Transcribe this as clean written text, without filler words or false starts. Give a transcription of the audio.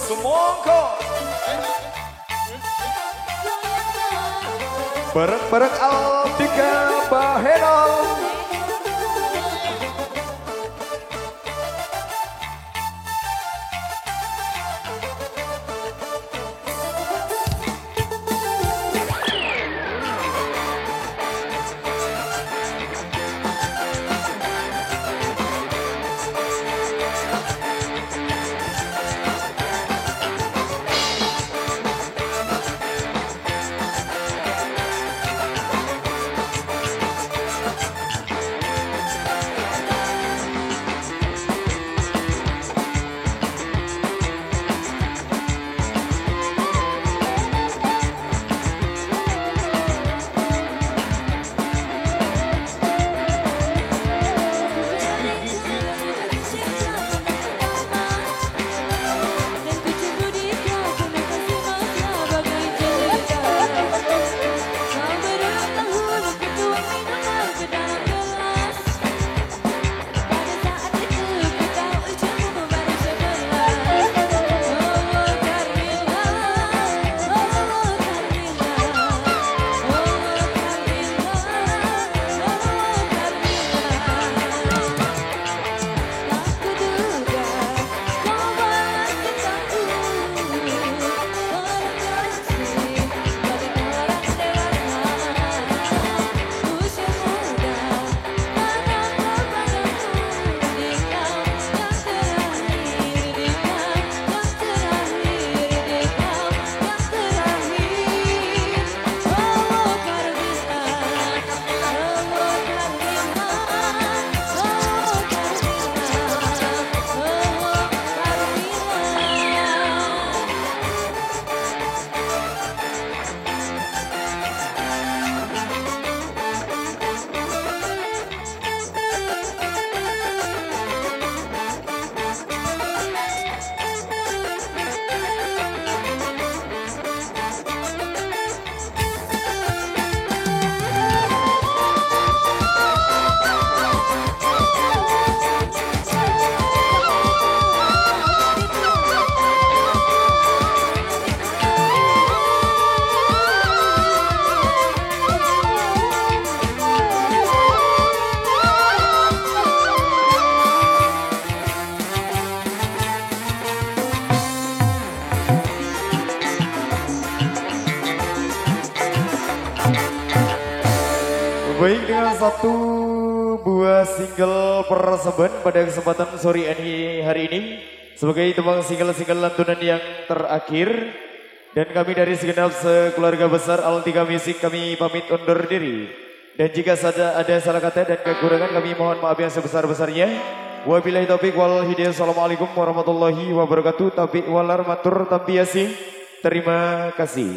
Semongko bareng-bareng Aldika Bahenol. Baik, dengan satu buah single persembahan pada kesempatan sore hari ini sebagai tembang single-single lantunan yang terakhir, dan kami dari segenap sekeluarga besar Altika Music kami pamit undur diri, dan jika ada salah kata dan kekurangan kami mohon maaf yang sebesar-besarnya. Wabillahi taufiq wal hidayah. Assalamualaikum warahmatullahi wabarakatuh. Tabiq walar matur tampiasi. Terima kasih.